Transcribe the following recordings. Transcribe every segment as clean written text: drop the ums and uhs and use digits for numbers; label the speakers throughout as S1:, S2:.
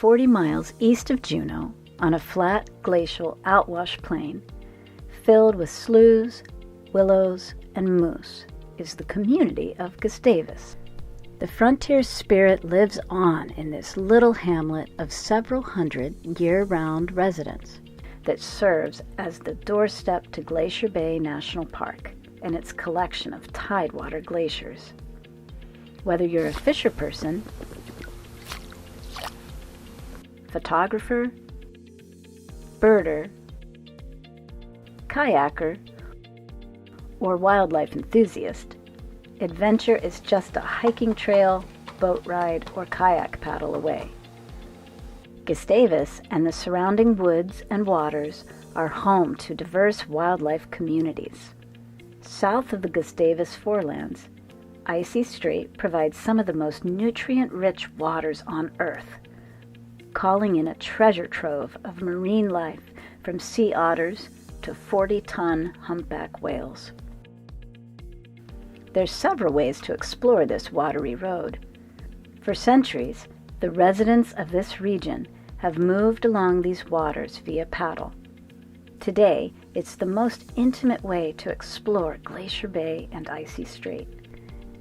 S1: 40 miles east of Juneau, on a flat glacial outwash plain, filled with sloughs, willows, and moose, is the community of Gustavus. The frontier spirit lives on in this little hamlet of several hundred year-round residents that serves as the doorstep to Glacier Bay National Park and its collection of tidewater glaciers. Whether you're a fisher person, photographer, birder, kayaker, or wildlife enthusiast, adventure is just a hiking trail, boat ride, or kayak paddle away. Gustavus and the surrounding woods and waters are home to diverse wildlife communities. South of the Gustavus forelands, Icy Strait provides some of the most nutrient-rich waters on Earth, calling in a treasure trove of marine life from sea otters to 40-ton humpback whales. There's several ways to explore this watery road. For centuries, the residents of this region have moved along these waters via paddle. Today, it's the most intimate way to explore Glacier Bay and Icy Strait.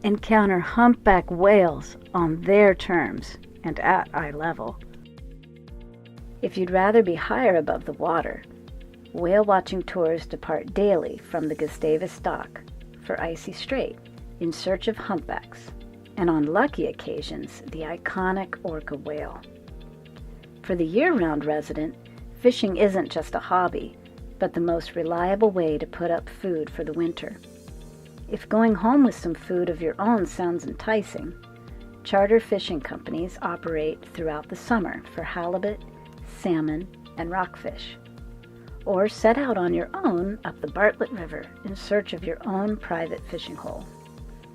S1: Encounter humpback whales on their terms and at eye level. If you'd rather be higher above the water, whale watching tours depart daily from the Gustavus dock for Icy Strait in search of humpbacks, and on lucky occasions, the iconic orca whale. For the year-round resident, fishing isn't just a hobby, but the most reliable way to put up food for the winter. If going home with some food of your own sounds enticing, charter fishing companies operate throughout the summer for halibut, salmon, and rockfish. Or set out on your own up the Bartlett River in search of your own private fishing hole.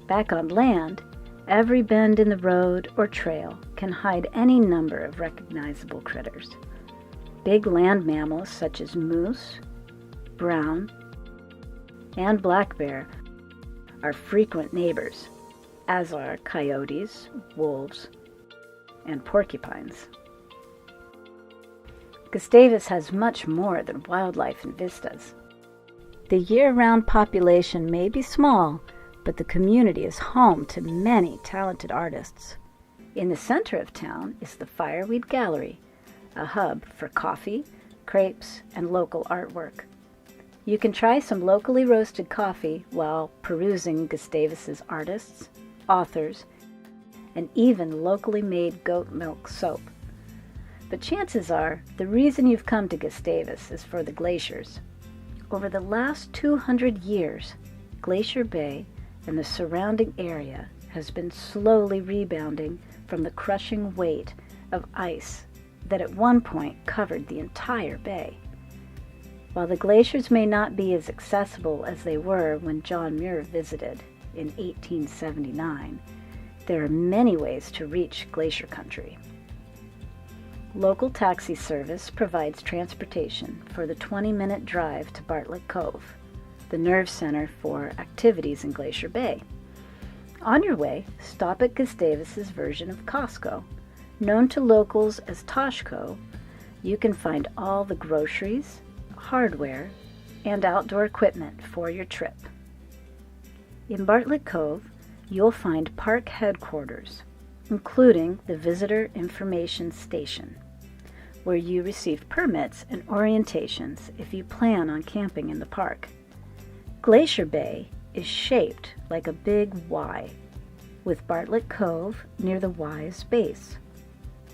S1: Back on land, every bend in the road or trail can hide any number of recognizable critters. Big land mammals such as moose, brown, and black bear are frequent neighbors, as are coyotes, wolves, and porcupines. Gustavus has much more than wildlife and vistas. The year-round population may be small, but the community is home to many talented artists. In the center of town is the Fireweed Gallery, a hub for coffee, crepes, and local artwork. You can try some locally roasted coffee while perusing Gustavus's artists, authors, and even locally made goat milk soap. But chances are, the reason you've come to Gustavus is for the glaciers. Over the last 200 years, Glacier Bay and the surrounding area has been slowly rebounding from the crushing weight of ice that at one point covered the entire bay. While the glaciers may not be as accessible as they were when John Muir visited in 1879, there are many ways to reach glacier country. Local taxi service provides transportation for the 20-minute drive to Bartlett Cove, the nerve center for activities in Glacier Bay. On your way, stop at Gustavus's version of Costco. Known to locals as Toshco, you can find all the groceries, hardware, and outdoor equipment for your trip. In Bartlett Cove, you'll find park headquarters, including the Visitor Information Station, where you receive permits and orientations if you plan on camping in the park. Glacier Bay is shaped like a big Y, with Bartlett Cove near the Y's base.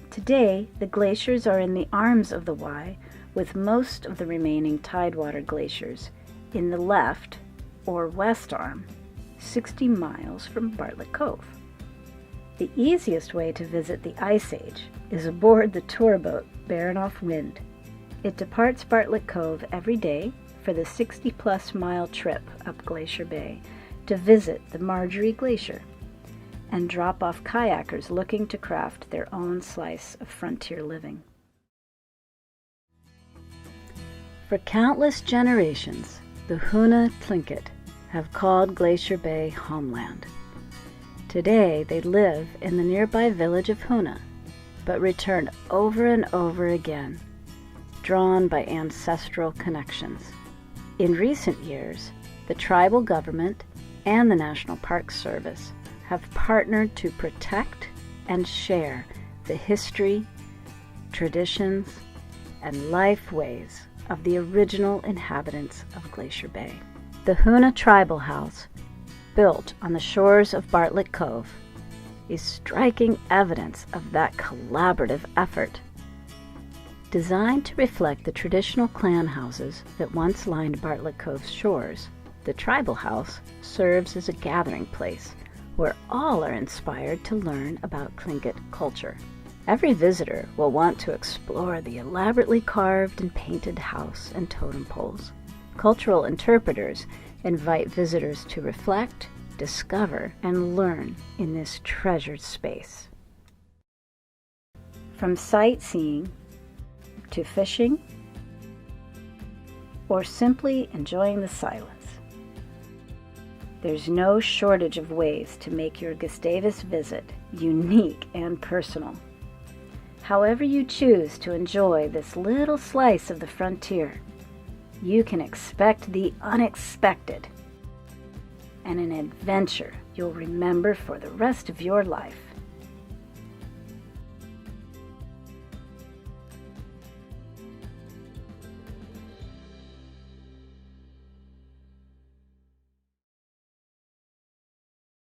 S1: Today, the glaciers are in the arms of the Y, with most of the remaining tidewater glaciers in the left or west arm, 60 miles from Bartlett Cove. The easiest way to visit the Ice Age is aboard the tour boat Baranoff Wind. It departs Bartlett Cove every day for the 60-plus mile trip up Glacier Bay to visit the Marjorie Glacier and drop off kayakers looking to craft their own slice of frontier living. For countless generations, the Huna Tlingit have called Glacier Bay homeland. Today, they live in the nearby village of Huna, but return over and over again, drawn by ancestral connections. In recent years, the tribal government and the National Park Service have partnered to protect and share the history, traditions, and lifeways of the original inhabitants of Glacier Bay. The Huna Tribal House, built on the shores of Bartlett Cove, is striking evidence of that collaborative effort. Designed to reflect the traditional clan houses that once lined Bartlett Cove's shores, the Tribal House serves as a gathering place where all are inspired to learn about Tlingit culture. Every visitor will want to explore the elaborately carved and painted house and totem poles. Cultural interpreters invite visitors to reflect, discover, and learn in this treasured space. From sightseeing to fishing, or simply enjoying the silence, there's no shortage of ways to make your Gustavus visit unique and personal. However you choose to enjoy this little slice of the frontier, you can expect the unexpected and an adventure you'll remember for the rest of your life.